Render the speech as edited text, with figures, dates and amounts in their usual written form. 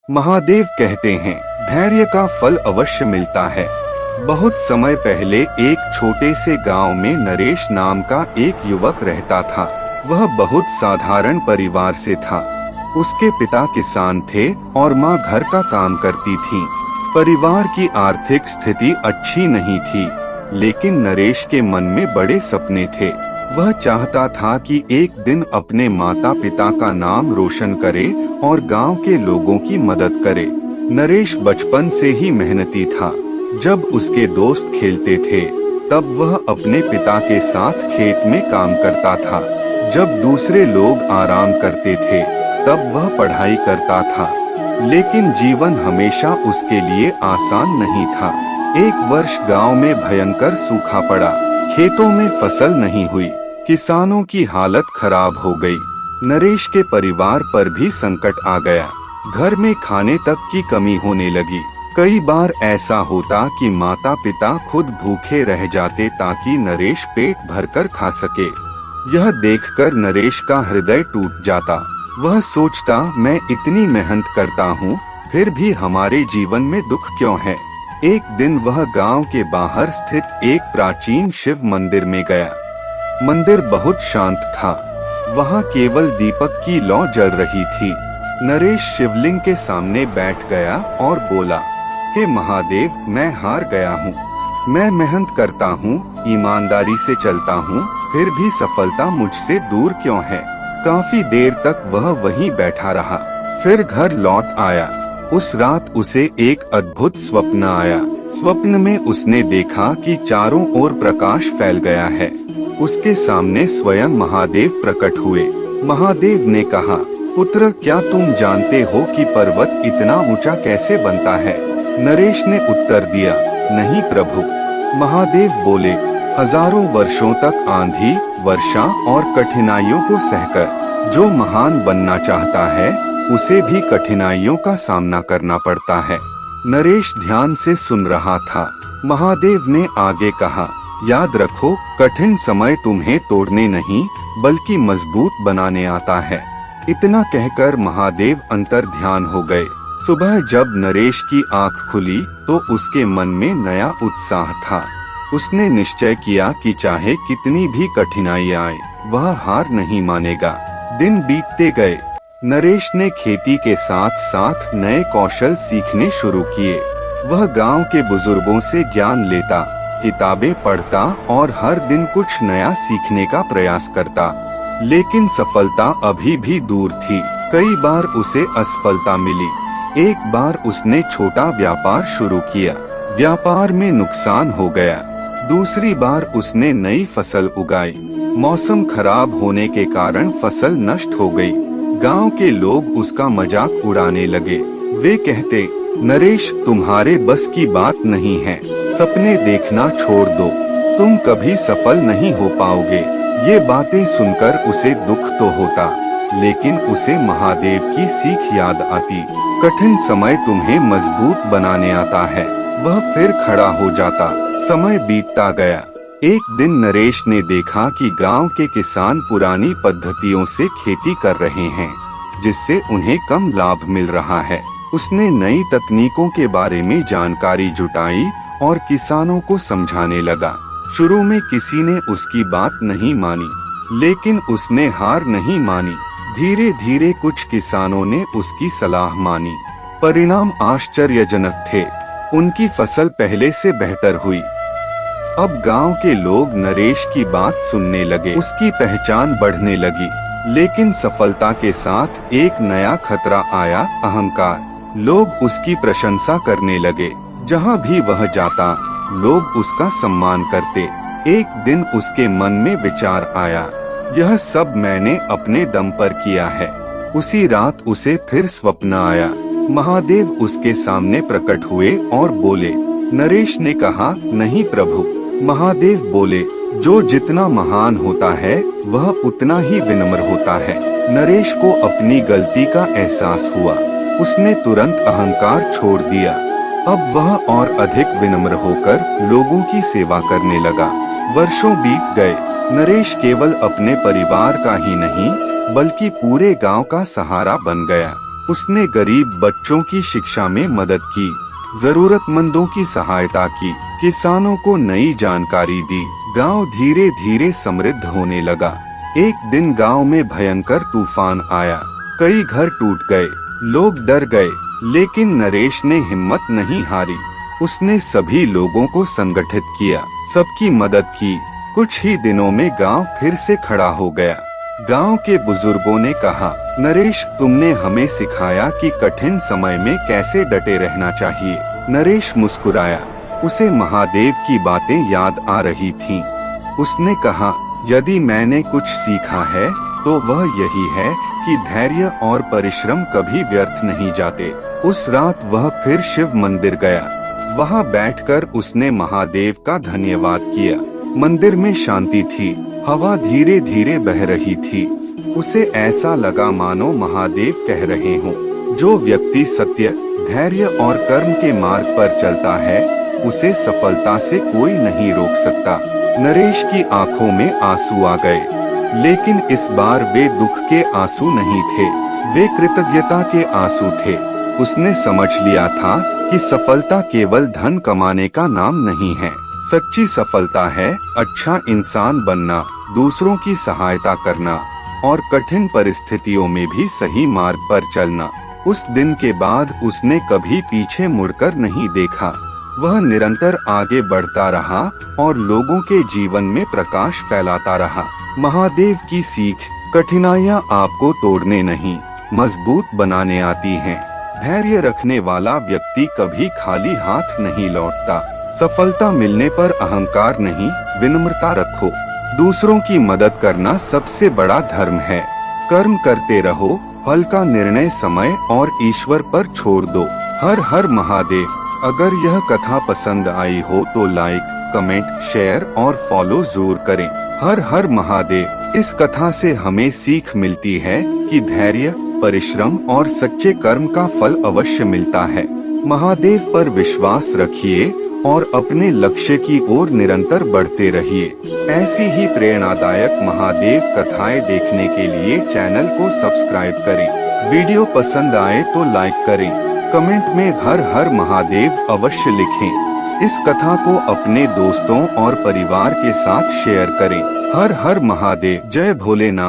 महादेव कहते हैं, धैर्य का फल अवश्य मिलता है। बहुत समय पहले एक छोटे से गांव में नरेश नाम का एक युवक रहता था। वह बहुत साधारण परिवार से था। उसके पिता किसान थे और माँ घर का काम करती थी। परिवार की आर्थिक स्थिति अच्छी नहीं थी, लेकिन नरेश के मन में बड़े सपने थे। वह चाहता था कि एक दिन अपने माता पिता का नाम रोशन करे और गांव के लोगों की मदद करे। नरेश बचपन से ही मेहनती था। जब उसके दोस्त खेलते थे, तब वह अपने पिता के साथ खेत में काम करता था। जब दूसरे लोग आराम करते थे, तब वह पढ़ाई करता था। लेकिन जीवन हमेशा उसके लिए आसान नहीं था। एक वर्ष गांव में भयंकर सूखा पड़ा। खेतों में फसल नहीं हुई। किसानों की हालत खराब हो गई। नरेश के परिवार पर भी संकट आ गया। घर में खाने तक की कमी होने लगी। कई बार ऐसा होता कि माता पिता खुद भूखे रह जाते ताकि नरेश पेट भरकर खा सके। यह देखकर नरेश का हृदय टूट जाता। वह सोचता, मैं इतनी मेहनत करता हूँ, फिर भी हमारे जीवन में दुख क्यों है। एक दिन वह गांव के बाहर स्थित एक प्राचीन शिव मंदिर में गया। मंदिर बहुत शांत था। वहाँ केवल दीपक की लौ जल रही थी। नरेश शिवलिंग के सामने बैठ गया और बोला, हे महादेव, मैं हार गया हूँ। मैं मेहनत करता हूँ, ईमानदारी से चलता हूँ, फिर भी सफलता मुझसे दूर क्यों है। काफी देर तक वह वहीं बैठा रहा। फिर घर लौट आया। उस रात उसे एक अद्भुत स्वप्न आया। स्वप्न में उसने देखा कि चारों ओर प्रकाश फैल गया है। उसके सामने स्वयं महादेव प्रकट हुए। महादेव ने कहा, पुत्र, क्या तुम जानते हो कि पर्वत इतना ऊंचा कैसे बनता है। नरेश ने उत्तर दिया, नहीं प्रभु। महादेव बोले, हजारों वर्षों तक आंधी, वर्षा और कठिनाइयों को सहकर जो महान बनना चाहता है, उसे भी कठिनाइयों का सामना करना पड़ता है। नरेश ध्यान से सुन रहा था। महादेव ने आगे कहा, याद रखो, कठिन समय तुम्हें तोड़ने नहीं बल्कि मजबूत बनाने आता है। इतना कहकर महादेव अंतर ध्यान हो गए। सुबह जब नरेश की आंख खुली तो उसके मन में नया उत्साह था। उसने निश्चय किया कि चाहे कितनी भी कठिनाई आए, वह हार नहीं मानेगा। दिन बीतते गए। नरेश ने खेती के साथ साथ नए कौशल सीखने शुरू किए। वह गांव के बुजुर्गों से ज्ञान लेता, किताबें पढ़ता और हर दिन कुछ नया सीखने का प्रयास करता। लेकिन सफलता अभी भी दूर थी। कई बार उसे असफलता मिली। एक बार उसने छोटा व्यापार शुरू किया। व्यापार में नुकसान हो गया। दूसरी बार उसने नई फसल उगाई। मौसम खराब होने के कारण फसल नष्ट हो गई। गांव के लोग उसका मजाक उड़ाने लगे। वे कहते, नरेश, तुम्हारे बस की बात नहीं है। सपने देखना छोड़ दो, तुम कभी सफल नहीं हो पाओगे। ये बातें सुनकर उसे दुख तो होता, लेकिन उसे महादेव की सीख याद आती। कठिन समय तुम्हें मजबूत बनाने आता है। वह फिर खड़ा हो जाता। समय बीतता गया। एक दिन नरेश ने देखा कि गांव के किसान पुरानी पद्धतियों से खेती कर रहे हैं, जिससे उन्हें कम लाभ मिल रहा है। उसने नई तकनीकों के बारे में जानकारी जुटाई और किसानों को समझाने लगा। शुरू में किसी ने उसकी बात नहीं मानी, लेकिन उसने हार नहीं मानी। धीरे धीरे कुछ किसानों ने उसकी सलाह मानी। परिणाम आश्चर्यजनक थे। उनकी फसल पहले से बेहतर हुई। अब गांव के लोग नरेश की बात सुनने लगे। उसकी पहचान बढ़ने लगी। लेकिन सफलता के साथ एक नया खतरा आया, अहंकार। लोग उसकी प्रशंसा करने लगे। जहां भी वह जाता, लोग उसका सम्मान करते। एक दिन उसके मन में विचार आया, यह सब मैंने अपने दम पर किया है। उसी रात उसे फिर स्वप्न आया। महादेव उसके सामने प्रकट हुए और बोले। नरेश ने कहा, नहीं प्रभु। महादेव बोले, जो जितना महान होता है वह उतना ही विनम्र होता है। नरेश को अपनी गलती का एहसास हुआ। उसने तुरंत अहंकार छोड़ दिया। अब वह और अधिक विनम्र होकर लोगों की सेवा करने लगा। वर्षों बीत गए। नरेश केवल अपने परिवार का ही नहीं बल्कि पूरे गांव का सहारा बन गया। उसने गरीब बच्चों की शिक्षा में मदद की, जरूरतमंदों की सहायता की, किसानों को नई जानकारी दी। गांव धीरे धीरे समृद्ध होने लगा। एक दिन गांव में भयंकर तूफान आया, कई घर टूट गए, लोग डर गए, लेकिन नरेश ने हिम्मत नहीं हारी। उसने सभी लोगों को संगठित किया, सबकी मदद की। कुछ ही दिनों में गांव फिर से खड़ा हो गया। गांव के बुजुर्गों ने कहा, नरेश, तुमने हमें सिखाया कि कठिन समय में कैसे डटे रहना चाहिए। नरेश मुस्कुराया, उसे महादेव की बातें याद आ रही थीं। उसने कहा, यदि मैंने कुछ सीखा है तो वह यही है कि धैर्य और परिश्रम कभी व्यर्थ नहीं जाते। उस रात वह फिर शिव मंदिर गया। वहां बैठकर उसने महादेव का धन्यवाद किया। मंदिर में शांति थी, हवा धीरे धीरे बह रही थी। उसे ऐसा लगा मानो महादेव कह रहे हों, जो व्यक्ति सत्य, धैर्य और कर्म के मार्ग पर चलता है, उसे सफलता से कोई नहीं रोक सकता। नरेश की आंखों में आंसू आ गए, लेकिन इस बार वे दुख के आंसू नहीं थे, वे कृतज्ञता के आंसू थे। उसने समझ लिया था कि सफलता केवल धन कमाने का नाम नहीं है। सच्ची सफलता है अच्छा इंसान बनना, दूसरों की सहायता करना और कठिन परिस्थितियों में भी सही मार्ग पर चलना। उस दिन के बाद उसने कभी पीछे मुड़कर नहीं देखा। वह निरंतर आगे बढ़ता रहा और लोगों के जीवन में प्रकाश फैलाता रहा। महादेव की सीख, कठिनाइयाँ आपको तोड़ने नहीं, मजबूत बनाने आती हैं। धैर्य रखने वाला व्यक्ति कभी खाली हाथ नहीं लौटता। सफलता मिलने पर अहंकार नहीं, विनम्रता रखो। दूसरों की मदद करना सबसे बड़ा धर्म है। कर्म करते रहो, फल का निर्णय समय और ईश्वर पर छोड़ दो। हर हर महादेव। अगर यह कथा पसंद आई हो तो लाइक, कमेंट, शेयर और फॉलो जरूर करें। हर हर महादेव। इस कथा से हमें सीख मिलती है कि धैर्य, परिश्रम और सच्चे कर्म का फल अवश्य मिलता है। महादेव पर विश्वास रखिए और अपने लक्ष्य की ओर निरंतर बढ़ते रहिए। ऐसी ही प्रेरणादायक महादेव कथाएं देखने के लिए चैनल को सब्सक्राइब करें। वीडियो पसंद आए तो लाइक करें। कमेंट में हर हर महादेव अवश्य लिखें। इस कथा को अपने दोस्तों और परिवार के साथ शेयर करें। हर हर महादेव। जय भोलेनाथ।